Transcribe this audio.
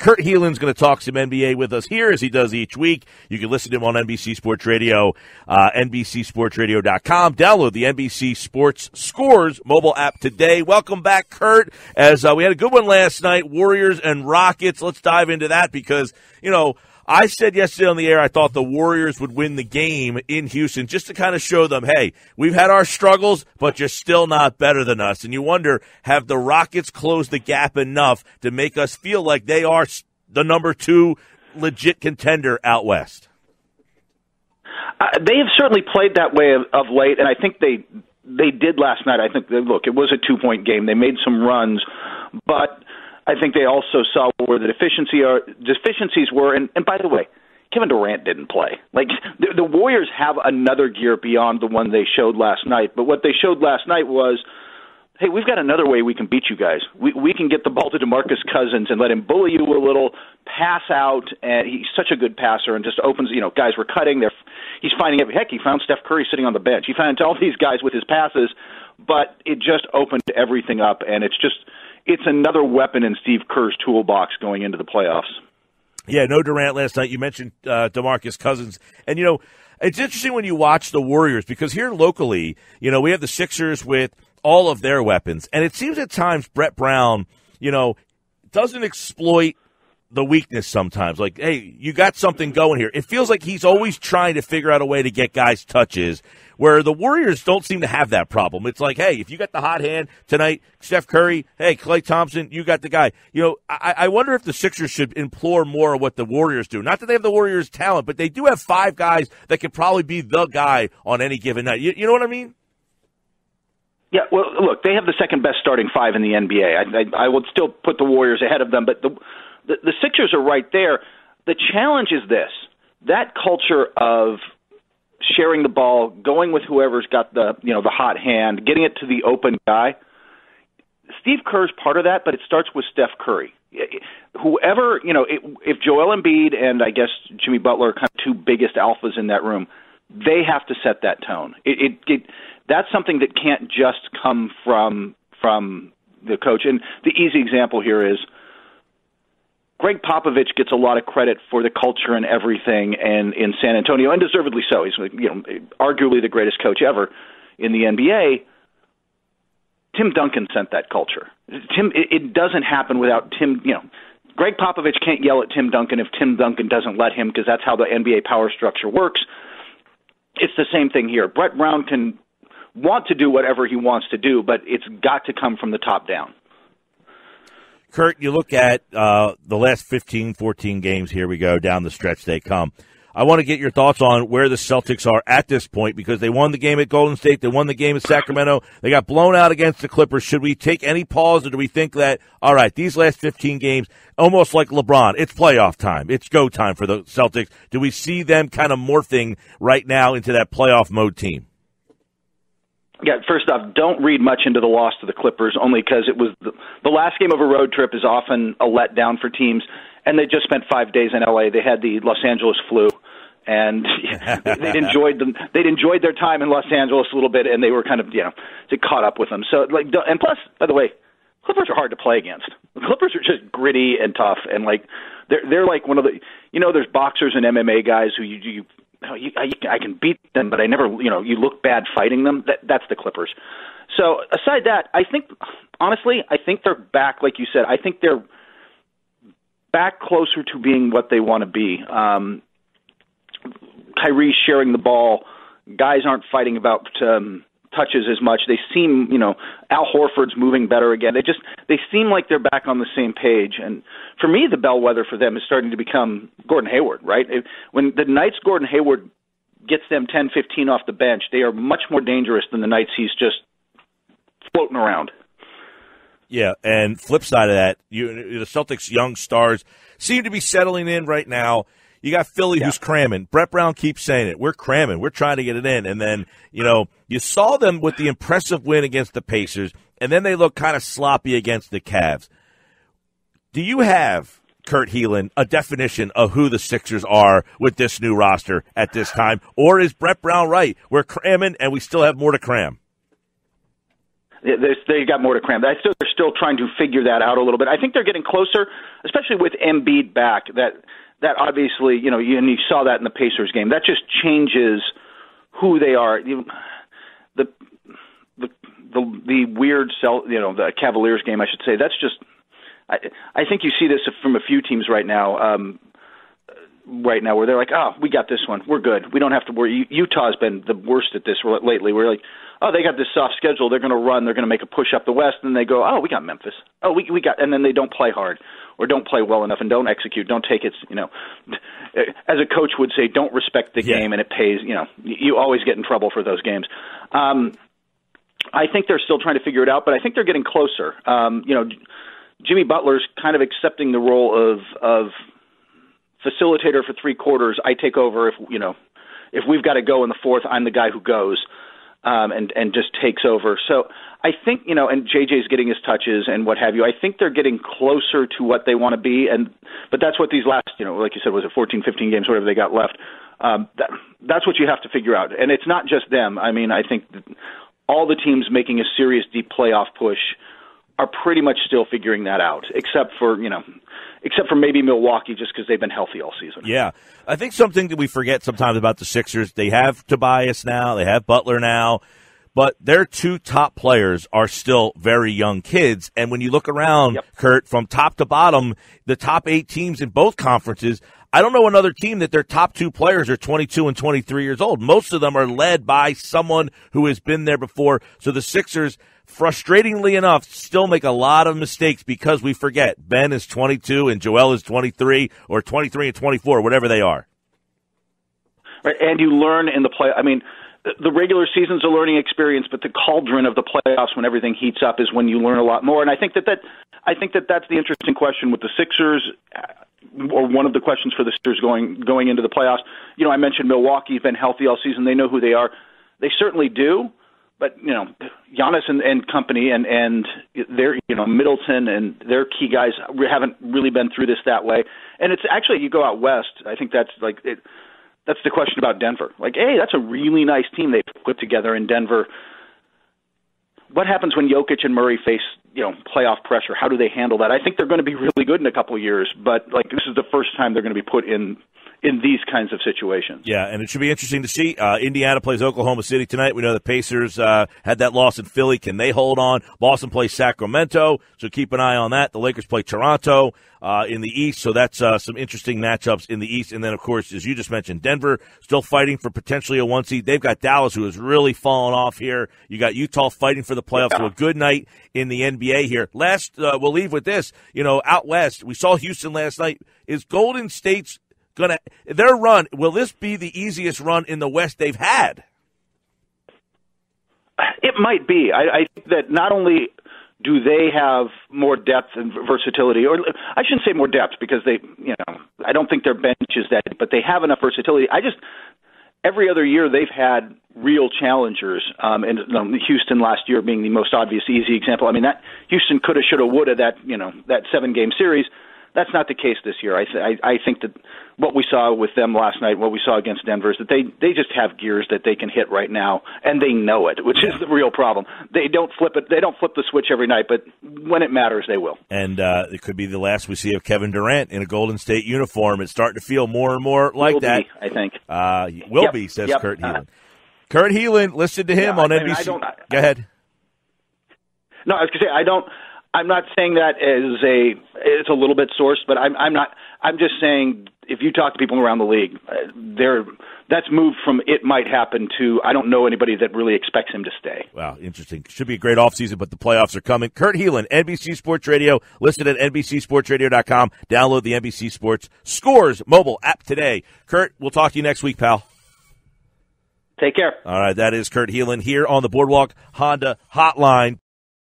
Kurt Helin's going to talk some NBA with us here, as he does each week. You can listen to him on NBC Sports Radio, NBCSportsRadio.com. Download the NBC Sports Scores mobile app today. Welcome back, Kurt, as we had a good one last night, Warriors and Rockets. Let's dive into that because, I said yesterday on the air I thought the Warriors would win the game in Houston just to kind of show them, hey, we've had our struggles, but you're still not better than us. And you wonder, have the Rockets closed the gap enough to make us feel like they are the number 2 legit contender out west? They have certainly played that way of late, and I think they did last night. I think, look, it was a 2-point game. They made some runs, but I think they also saw where the deficiencies were. And by the way, Kevin Durant didn't play. Like, the Warriors have another gear beyond the one they showed last night. But what they showed last night was, hey, we've got another way we can beat you guys. We can get the ball to DeMarcus Cousins and let him bully you a little, pass out, and he's such a good passer and just opens, guys were cutting. He's finding every, heck, he found Steph Curry sitting on the bench. He found all these guys with his passes, but it just opened everything up, and it's another weapon in Steve Kerr's toolbox going into the playoffs. Yeah, no Durant last night. You mentioned DeMarcus Cousins. And, it's interesting when you watch the Warriors because here locally, we have the Sixers with all of their weapons. And it seems at times Brett Brown, doesn't exploit the weakness sometimes. Like, hey, you got something going here. It feels like he's always trying to figure out a way to get guys touches, where the Warriors don't seem to have that problem. It's like, hey, if you got the hot hand tonight, Steph Curry, hey, Klay Thompson, you got the guy. I wonder if the Sixers should implore more of what the Warriors do. Not that they have the Warriors' talent, but they do have 5 guys that could probably be the guy on any given night. You know what I mean? Yeah, well, look, they have the second best starting 5 in the NBA. I would still put the Warriors ahead of them, but the Sixers are right there. The challenge is this: that culture of sharing the ball, going with whoever's got the hot hand, getting it to the open guy. Steve Kerr's part of that, but it starts with Steph Curry. Whoever, if Joel Embiid and I guess Jimmy Butler are kind of 2 biggest alphas in that room, they have to set that tone. That's something that can't just come from the coach. And the easy example here is Greg Popovich gets a lot of credit for the culture and everything in San Antonio, and deservedly so. He's arguably the greatest coach ever in the NBA. Tim Duncan sent that culture. It doesn't happen without Tim. Greg Popovich can't yell at Tim Duncan if Tim Duncan doesn't let him, because that's how the NBA power structure works. It's the same thing here. Brett Brown can want to do whatever he wants to do, but it's got to come from the top down. Kurt, you look at the last 15, 14 games, here we go, down the stretch they come. I want to get your thoughts on where the Celtics are at this point, because they won the game at Golden State, they won the game at Sacramento, they got blown out against the Clippers. Should we take any pause, or do we think that, all right, these last 15 games, almost like LeBron, it's playoff time, it's go time for the Celtics? Do we see them kind of morphing right now into that playoff mode team? Yeah, first off, don't read much into the loss to the Clippers, only because it was the last game of a road trip is often a letdown for teams, and they just spent 5 days in L.A. They had the Los Angeles flu, and they'd enjoyed their time in Los Angeles a little bit, and they were kind of they caught up with them. So and plus, by the way, Clippers are hard to play against. The Clippers are just gritty and tough, and they're like one of the there's boxers and MMA guys who I can beat them, but I never, you look bad fighting them. That's the Clippers. So aside that, I think they're back, like you said. I think they're back closer to being what they want to be. Kyrie's sharing the ball. Guys aren't fighting about touches as much. They seem, Al Horford's moving better again. They seem like they're back on the same page. And for me, the bellwether for them is starting to become Gordon Hayward, right? When the nights Gordon Hayward gets them 10, 15 off the bench, they are much more dangerous than the nights he's just floating around. Yeah, and flip side of that, the Celtics' young stars seem to be settling in right now. You got Philly who's cramming. Brett Brown keeps saying it. We're cramming. We're trying to get it in. And then, you saw them with the impressive win against the Pacers, and then they look kind of sloppy against the Cavs. Do you have, Kurt Helin, a definition of who the Sixers are with this new roster at this time? Or is Brett Brown right? We're cramming, and we still have more to cram. They got more to cram. They're still trying to figure that out a little bit. I think they're getting closer, especially with Embiid back. That obviously, and you saw that in the Pacers game. That just changes who they are. The weird the Cavaliers game, I should say. That's just. I think you see this from a few teams right now. Where they're like, oh, we got this one. We're good. We don't have to worry. Utah's been the worst at this lately. We're like, oh, they got this soft schedule. They're going to run. They're going to make a push up the West. And they go, oh, we got Memphis. Oh, we got, and then they don't play hard or don't play well enough and don't execute. Don't take it, as a coach would say, don't respect the game and it pays, you always get in trouble for those games. I think they're still trying to figure it out, but I think they're getting closer. Jimmy Butler's kind of accepting the role of facilitator for 3 quarters. I take over if we've got to go in the fourth, I'm the guy who goes and just takes over. So I think, and JJ's getting his touches and what have you. I think they're getting closer to what they want to be. But that's what these last, like you said, was it 14, 15 games, whatever they got left. That's what you have to figure out. And it's not just them. I mean, I think all the teams making a serious deep playoff push are pretty much still figuring that out, except for maybe Milwaukee, just because they've been healthy all season. Yeah. I think something that we forget sometimes about the Sixers, they have Tobias now, they have Butler now, but their 2 top players are still very young kids. And when you look around, Kurt, from top to bottom, the top 8 teams in both conferences, I don't know another team that their top 2 players are 22 and 23 years old. Most of them are led by someone who has been there before. So the Sixers, frustratingly enough, still make a lot of mistakes because we forget Ben is 22 and Joel is 23 or 23 and 24, whatever they are. Right, and you learn in the play. I mean, the regular season's a learning experience, but the cauldron of the playoffs, when everything heats up, is when you learn a lot more. And I think that's the interesting question with the Sixers, or one of the questions for the Sixers going into the playoffs. I mentioned Milwaukee's been healthy all season. They know who they are. They certainly do. But, Giannis and company and their, Middleton and their key guys haven't really been through this that way. And it's actually, you go out west, I think that's that's the question about Denver. Like, hey, that's a really nice team they've put together in Denver. What happens when Jokic and Murray face, playoff pressure? How do they handle that? I think they're going to be really good in a couple of years, but this is the first time they're going to be put in these kinds of situations. Yeah, and it should be interesting to see. Indiana plays Oklahoma City tonight. We know the Pacers had that loss in Philly. Can they hold on? Boston plays Sacramento, so keep an eye on that. The Lakers play Toronto in the East, so that's some interesting matchups in the East. And then, of course, as you just mentioned, Denver still fighting for potentially a 1 seed. They've got Dallas, who has really fallen off here. You got Utah fighting for the playoffs. So a good night in the NBA here. Last, we'll leave with this. Out west, we saw Houston last night. Is Golden State's their run, will this be the easiest run in the West they've had? It might be. I think that not only do they have more depth and versatility, or I shouldn't say more depth because I don't think their bench is that, but they have enough versatility. Every other year they've had real challengers, and Houston last year being the most obvious, easy example. I mean, that Houston coulda, shoulda, woulda that 7-game series. That's not the case this year. I think that what we saw with them last night, what we saw against Denver, is that they just have gears that they can hit right now, and they know it, which is the real problem. They don't flip it. They don't flip the switch every night, but when it matters, they will. And it could be the last we see of Kevin Durant in a Golden State uniform. It's starting to feel more and more like will that. Be, I think. Will be, says Kurt Helin. Kurt Helin, listen to him on NBC. Go ahead. No, I was going to say, I'm not saying that it's a little bit sourced, but I'm not. I'm just saying if you talk to people around the league, that's moved from it might happen to I don't know anybody that really expects him to stay. Wow, interesting. Should be a great offseason, but the playoffs are coming. Kurt Helin, NBC Sports Radio, listed at NBCSportsRadio.com. Download the NBC Sports Scores mobile app today. Kurt, we'll talk to you next week, pal. Take care. All right, that is Kurt Helin here on the Boardwalk Honda Hotline.